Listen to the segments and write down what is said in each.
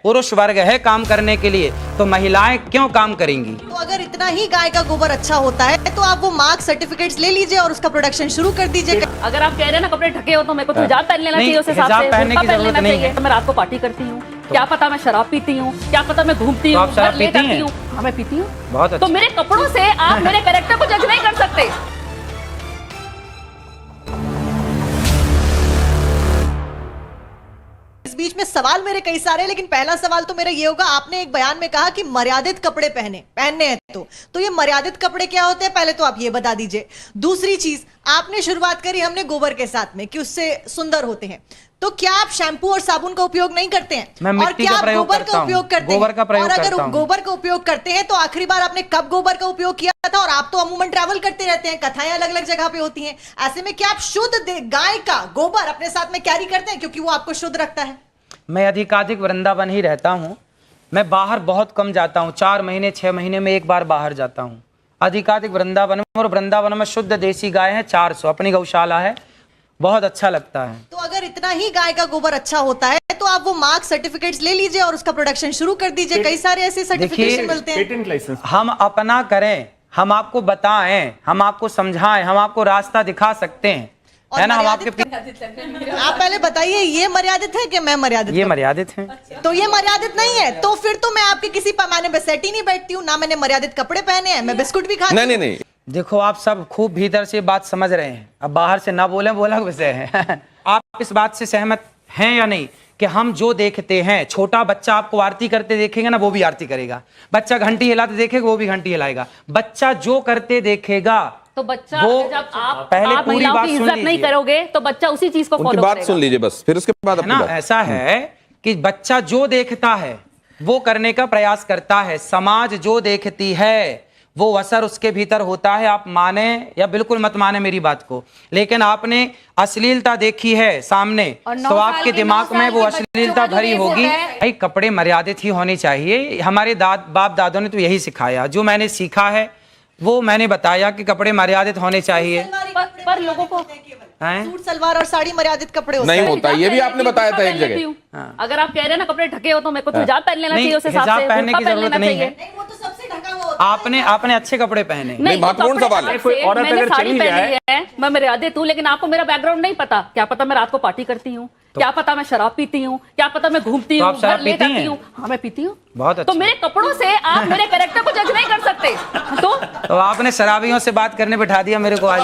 पुरुष वर्ग है काम करने के लिए, तो महिलाएं क्यों काम करेंगी? तो अगर इतना ही गाय का गोबर अच्छा होता है तो आप वो मार्क सर्टिफिकेट्स ले लीजिए और उसका प्रोडक्शन शुरू कर दीजिए। अगर आप कह रहे हैं ना कपड़े ढके हो तो मेरे को तो हिजाब पहन लेना चाहिए, उस हिसाब से पहनने की जरूरत नहीं है। तो मैं रात को पार्टी करती हूँ, क्या पता मैं शराब पीती हूँ, क्या पता मैं घूमती हूँ, आप शराब पीती हैं? हाँ मैं पीती हूँ। बहुत अच्छा। तो मेरे कपड़ों से आप मेरे कैरेक्टर को जज नहीं कर सकते। इस बीच में सवाल मेरे कई सारे हैं, लेकिन पहला सवाल तो मेरा ये होगा, आपने एक बयान में कहा कि मर्यादित कपड़े पहनने हैं, तो ये मर्यादित कपड़े क्या होते हैं, पहले तो आप ये बता दीजिए। दूसरी चीज, आपने शुरुआत करी हमने गोबर के साथ में कि उससे सुंदर होते हैं, तो क्या आप शैम्पू और साबुन का उपयोग नहीं करते हैं? मैं और मिट्टी क्या का आप प्रयोग गोबर करता का हूं। उपयोग करते हैं? गोबर का प्रयोग और अगर करता हूं। गोबर का उपयोग करते हैं तो आखिरी बार आपने कब गोबर का उपयोग किया था? और आप तो अमूमन ट्रैवल करते रहते हैं, कथाएं अलग अलग जगह पे होती हैं, ऐसे में क्या आप शुद्ध गाय का गोबर अपने साथ में कैरी करते हैं क्योंकि वो आपको शुद्ध रखता है? मैं अधिकाधिक वृंदावन ही रहता हूँ, मैं बाहर बहुत कम जाता हूँ, 4 महीने 6 महीने में एक बार बाहर जाता हूँ। अधिकाधिक वृंदावन में, और वृंदावन में शुद्ध देसी गाय है 400, अपनी गौशाला है, बहुत अच्छा लगता है। तो अगर इतना ही गाय का गोबर अच्छा होता है तो आप वो मार्क सर्टिफिकेट्स ले लीजिए और उसका प्रोडक्शन शुरू कर दीजिए। कई सारे ऐसे सर्टिफिकेशन मिलते हैं। पेटेंट लाइसेंस हम अपना करें, हम आपको बताएं, हम आपको समझाएं, हम आपको रास्ता दिखा सकते हैं, है ना? हम आपके आप पहले बताइए, ये मर्यादित है कि मैं मर्यादित? ये मर्यादित है। तो ये मर्यादित नहीं है, तो फिर तो मैं आपके किसी पैमाने पे सेट ही नहीं बैठती हूँ, ना मैंने मर्यादित कपड़े पहने हैं, मैं बिस्कुट भी खाती हूँ। नहीं देखो आप सब खूब भीतर से बात समझ रहे हैं, अब बाहर से ना बोले बोला विषय है। आप इस बात से सहमत हैं या नहीं कि हम जो देखते हैं, छोटा बच्चा आपको आरती करते देखेगा ना, वो भी आरती करेगा, बच्चा घंटी हिलाते देखेगा वो भी घंटी हिलाएगा, बच्चा जो करते देखेगा तो बच्चा वो जब आप पहले आप पूरी महिलाओं बात की सुन इज्जत नहीं लीजिए। करोगे तो बच्चा उसी चीज को उनकी फॉलो बात करेगा। सुन लीजिए बस, फिर उसके बाद है अपनी ना? बात। ऐसा है कि बच्चा जो देखता है वो करने का प्रयास करता है, समाज जो देखती है वो असर उसके भीतर होता है। आप माने या बिल्कुल मत माने मेरी बात को, लेकिन आपने अश्लीलता देखी है सामने तो आपके दिमाग में वो अश्लीलता भरी होगी। भाई कपड़े मर्यादित ही होने चाहिए, हमारे बाप दादों ने तो यही सिखाया, जो मैंने सीखा है वो मैंने बताया कि कपड़े मर्यादित होने चाहिए। पर लोगों को सूट सलवार और साड़ी मर्यादित कपड़े होते नहीं हैं। होता, ये भी आपने बताया था एक जगह। अगर आप कह रहे हैं ना कपड़े ढके हो तो मेरे को तो हिजाब पहन लेना चाहिए, उस हिसाब से हिजाब पहनने की बुर्का जरूरत लेना नहीं है। चाहिए। नहीं, वो तो सबसे ढका हुआ होता है। आपने अच्छे कपड़े पहने। नहीं, महत्वपूर्ण कपड़े सवाल है। अलग कोई से, औरत मैंने अगर साड़ी चली पहनी जाए- है, मैं मर्यादित हूँ, लेकिन आपको मेरा बैकग्राउंड नहीं पता, क्या पता मैं रात को पार्टी करती हूँ, क्या पता मैं शराब पीती हूँ, क्या पता मैं घूमती तो हूँ, आप शराब घर ले पीती जाती हैं? हूँ। हाँ मैं पीती हूँ। बहुत अच्छा। तो मेरे कपड़ों से आप मेरे कैरेक्टर को जज नहीं कर सकते। तो आपने शराबियों से बात करने बिठा दिया मेरे को आज।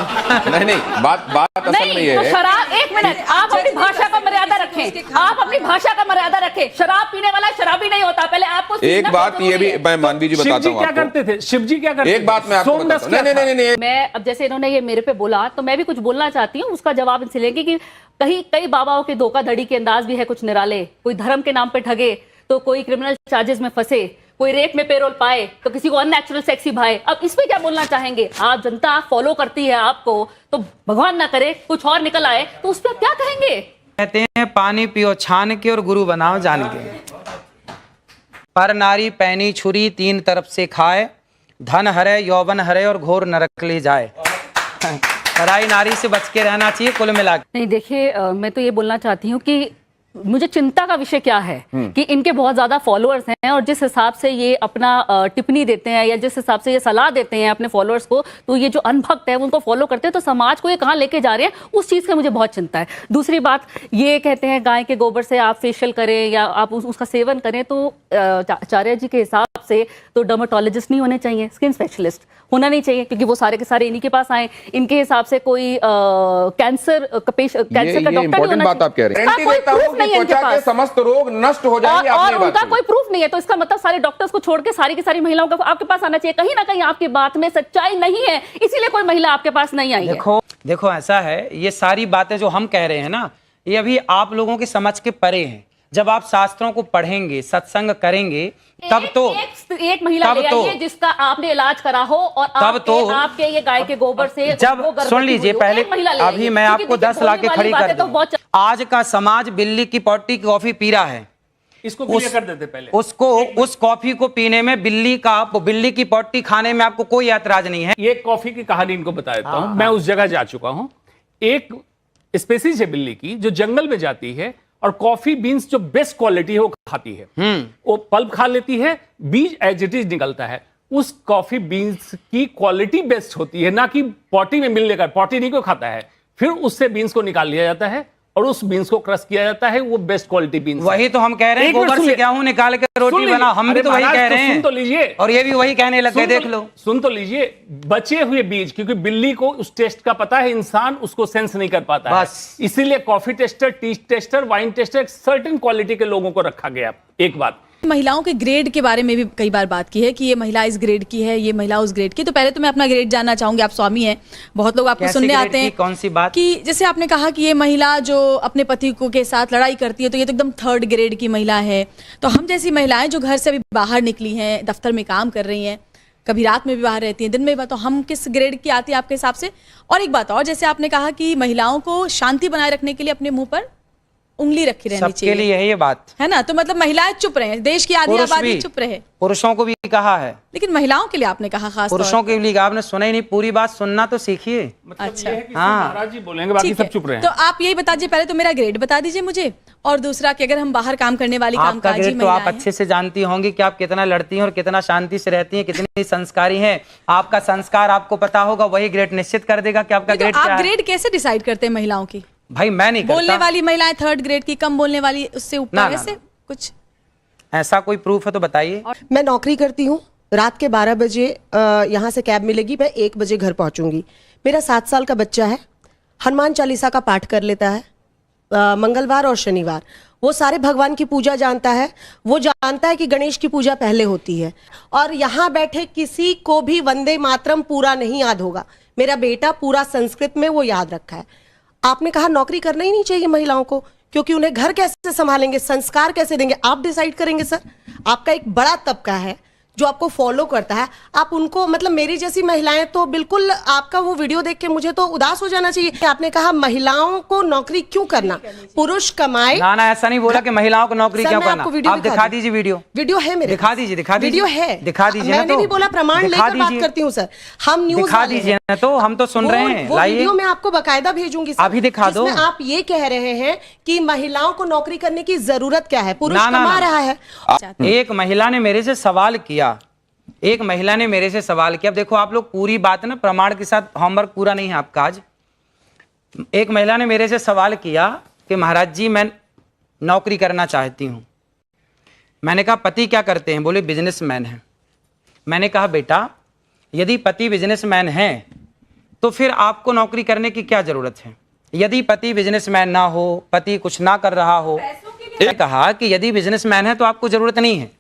नहीं, बात असल में नहीं ये तो है। शराब, एक मिनट, आप अपनी भाषा का मर्यादा रखें, आप अपनी भाषा का मर्यादा रखें। शराब पीने वाला शराबी नहीं होता, पहले आपको एक सीखना बात बहुत ये भी जरूरी है। मैं मानवी जी शिव बताता जी हूँ क्या आपको। करते थे? शिव जी क्या करते एक बात मैं आपको सोमरस बताता हूँ। क्या था? नहीं मैं अब जैसे इन्होंने ये मेरे पे बोला तो मैं भी कुछ बोलना चाहती हूँ, उसका जवाब इनसे लेंगे कि कई बाबाओं के धोखाधड़ी के अंदाज भी है कुछ निराले, कोई धर्म के नाम पे ठगे तो कोई क्रिमिनल चार्जेस में फंसे, कोई रेप में पेरोल पाए तो किसी को अननेचुरल सेक्सी भाए। अब इसमें क्या बोलना चाहेंगे? आप जनता फॉलो करती है आपको, तो भगवान ना करे कुछ और निकल आए तो उस पर क्या कहेंगे? कहते हैं पानी पियो छान के और गुरु बनाओ जान के। पर नारी पैनी छुरी तीन तरफ से खाए, धन हरे यौवन हरे और घोर नरक ले जाए। पराई नारी से बच के रहना चाहिए कुल मिला के। नहीं देखिए, मैं तो ये बोलना चाहती हूँ कि मुझे चिंता का विषय क्या है कि इनके बहुत ज्यादा फॉलोअर्स हैं और जिस हिसाब से ये अपना टिप्पणी देते हैं या जिस हिसाब से ये सलाह देते हैं अपने फॉलोअर्स को, तो ये जो अनभक्त है उनको फॉलो करते हैं, तो समाज को ये कहाँ लेके जा रहे हैं, उस चीज की मुझे बहुत चिंता है। दूसरी बात, ये कहते हैं गाय के गोबर से आप फेशियल करें या आप उसका सेवन करें, तो आचार्य जी के हिसाब से तो डर्मेटोलॉजिस्ट नहीं होने चाहिए, स्किन स्पेशलिस्ट होना नहीं चाहिए, क्योंकि वो सारे के सारे इन्हीं के पास आए। इनके हिसाब से कोई कैंसर का डॉक्टर नहीं होना बात आप कह रहे हैं। कोई proof नहीं है इनके त्वचा के पास। समस्त रोग नष्ट हो जाएंगे, और आपने ये बात उनका कही। कोई प्रूफ नहीं है, तो इसका मतलब सारे डॉक्टर्स को छोड़ के सारी की सारी महिलाओं का आपके पास आना चाहिए। कहीं ना कहीं आपकी बात में सच्चाई नहीं है, इसीलिए कोई महिला आपके पास नहीं आई है। देखो ऐसा है, ये सारी बातें जो हम कह रहे हैं ना, ये अभी आप लोगों की समझ के परे हैं। जब आप शास्त्रों को पढ़ेंगे, सत्संग करेंगे, तब तो एक महिला ले आइए जिसका आपने इलाज करा हो और आपके ये गाय के गोबर से जब सुन लीजिए पहले, अभी मैं आपको 10 लाख के खड़ी कर दूं। आज का समाज बिल्ली की पॉटी कॉफी पी रहा है, इसको क्लियर कर देते पहले। उसको उस कॉफी को पीने में बिल्ली की पॉटी खाने में आपको कोई ऐतराज नहीं है। ये कॉफी की कहानी इनको बता देता हूं। मैं उस जगह जा चुका हूं। एक स्पेसीज है बिल्ली की जो जंगल में जाती है और कॉफी बीन्स जो बेस्ट क्वालिटी है वो खाती है। वो पल्प खा लेती है, बीज एज इट इज निकलता है। उस कॉफी बीन्स की क्वालिटी बेस्ट होती है, ना कि पॉटी में मिलने का। पॉटी नहीं कोई खाता है, फिर उससे बीन्स को निकाल लिया जाता है और उस बीन्स को क्रश किया जाता है, वो बेस्ट क्वालिटी बीन्स। वही तो हम कह रहे हैं, गोबर से गेहूं निकाल के रोटी बना, हम भी तो वही कह रहे हैं। सुन तो लीजिए, और ये भी वही कहने लग गए, देख लो। सुन तो लीजिए, बचे हुए बीज, क्योंकि बिल्ली को उस टेस्ट का पता है, इंसान उसको सेंस नहीं कर पाता है, इसीलिए coffee tester, T tester, wine taster, certain quality के लोगों को रखा गया। एक बात, महिलाओं के ग्रेड के बारे में भी कई बार बात की है कि ये महिला इस ग्रेड की है, ये महिला उस ग्रेड की। तो पहले तो मैं अपना ग्रेड जानना चाहूंगी। आप स्वामी हैं, बहुत लोग आपको सुनने आते हैं। कौन सी बात? कि जैसे आपने कहा कि ये महिला जो अपने पति को के साथ लड़ाई करती है, तो ये तो एकदम 3rd ग्रेड की महिला है। तो हम जैसी महिलाएं जो घर से अभी बाहर निकली हैं, दफ्तर में काम कर रही हैं, कभी रात में भी बाहर रहती हैं, दिन में भी, तो हम किस ग्रेड की आती है आपके हिसाब से? और एक बात और, जैसे आपने कहा कि महिलाओं को शांति बनाए रखने के लिए अपने मुंह पर उंगली रखी रहनी चाहिए, सबके लिए है ये बात, है ना? तो मतलब महिलाएं चुप रहे, देश की आधी आबादी चुप रहे। पुरुषों को भी कहा है, लेकिन महिलाओं के लिए आपने कहा खास पुरुषों के लिए आपने सुना ही नहीं, पूरी बात सुनना तो सीखिए। अच्छा, महाराज जी बोलेंगे, बाकी सब चुप रहे हैं। तो आप यही बता दीजिए, पहले तो मेरा ग्रेड बता दीजिए मुझे, और दूसरा कि अगर हम बाहर काम करने वाली कामकाजी महिलाएं, तो आप अच्छे से जानती होंगी कि आप कितना लड़ती हैं और कितना शांति से रहती हैं, कितनी संस्कारी हैं। आपका संस्कार आपको पता होगा, वही ग्रेड निश्चित कर देगा कि आपका ग्रेड क्या है। आप ग्रेड कैसे डिसाइड करते हैं महिलाओं की? भाई मैं नहीं करता। बोलने वाली महिलाएं 3rd ग्रेड की, कम बोलने वाली उससे ऊपर, ऐसे कुछ ऐसा कोई प्रूफ है तो बताइए। मैं नौकरी करती हूँ, रात के 12 बजे यहाँ से कैब मिलेगी, मैं 1 बजे घर पहुँचूंगी। मेरा 7 साल का बच्चा है, हनुमान चालीसा का पाठ कर लेता है मंगलवार और शनिवार। वो सारे भगवान की पूजा जानता है, वो जानता है कि गणेश की पूजा पहले होती है। और यहाँ बैठे किसी को भी वंदे मातरम पूरा नहीं याद होगा, मेरा बेटा पूरा संस्कृत में वो याद रखा है। आपने कहा नौकरी करना ही नहीं चाहिए महिलाओं को, क्योंकि उन्हें घर कैसे संभालेंगे, संस्कार कैसे देंगे, आप डिसाइड करेंगे। सर, आपका एक बड़ा तबका है जो आपको फॉलो करता है, आप उनको, मतलब मेरी जैसी महिलाएं तो बिल्कुल, आपका वो वीडियो देख के मुझे तो उदास हो जाना चाहिए। आपने कहा महिलाओं को नौकरी क्यों करना, पुरुष कमाए। ना ऐसा नहीं बोला कि महिलाओं को नौकरी क्यों करना। आप दिखा दीजिए वीडियो, वीडियो है मेरे, दिखा दीजिए, वीडियो है, दिखा दीजिए। मैंने नहीं बोला, प्रमाण लेकर बात करती हूँ सर। हम न्यूज़ दिखा दीजिए ना, तो हम तो सुन रहे हैं। वो वीडियो मैं आपको बकायदा भेजूंगी, अभी दिखा दो। आप ये कह रहे हैं कि महिलाओं को नौकरी करने की जरूरत क्या है, पुरुष कमा रहा है। एक महिला ने मेरे से सवाल किया, एक महिला ने मेरे से सवाल किया। अब देखो आप लोग पूरी बात ना प्रमाण के साथ, होमवर्क पूरा नहीं है आपका आज। एक महिला ने मेरे से सवाल किया कि महाराज जी मैं नौकरी करना चाहती हूं। मैंने कहा पति क्या करते हैं? बोले बिजनेसमैन है। मैंने कहा बेटा यदि पति बिजनेसमैन है तो फिर आपको नौकरी करने की क्या जरूरत है? यदि पति बिजनेसमैन ना हो, पति कुछ ना कर रहा हो, कहा कि यदि बिजनेसमैन है तो आपको जरूरत नहीं है।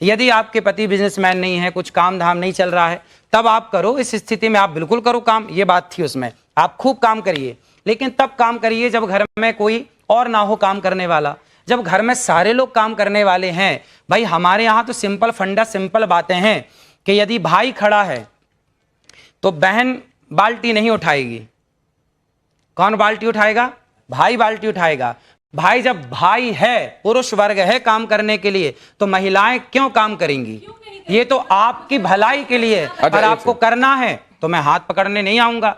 यदि आपके पति बिजनेसमैन नहीं है, कुछ काम धाम नहीं चल रहा है, तब आप करो। इस स्थिति में आप बिल्कुल करो काम, ये बात थी उसमें। आप खूब काम करिए, लेकिन तब काम करिए जब घर में कोई और ना हो काम करने वाला। जब घर में सारे लोग काम करने वाले हैं, भाई हमारे यहाँ तो सिंपल फंडा, सिंपल बातें हैं कि यदि भाई खड़ा है तो बहन बाल्टी नहीं उठाएगी। कौन बाल्टी उठाएगा? भाई बाल्टी उठाएगा। भाई जब भाई है, पुरुष वर्ग है काम करने के लिए, तो महिलाएं क्यों काम करेंगी? ये तो आपकी भलाई के लिए। अगर आपको करना है तो मैं हाथ पकड़ने नहीं आऊंगा।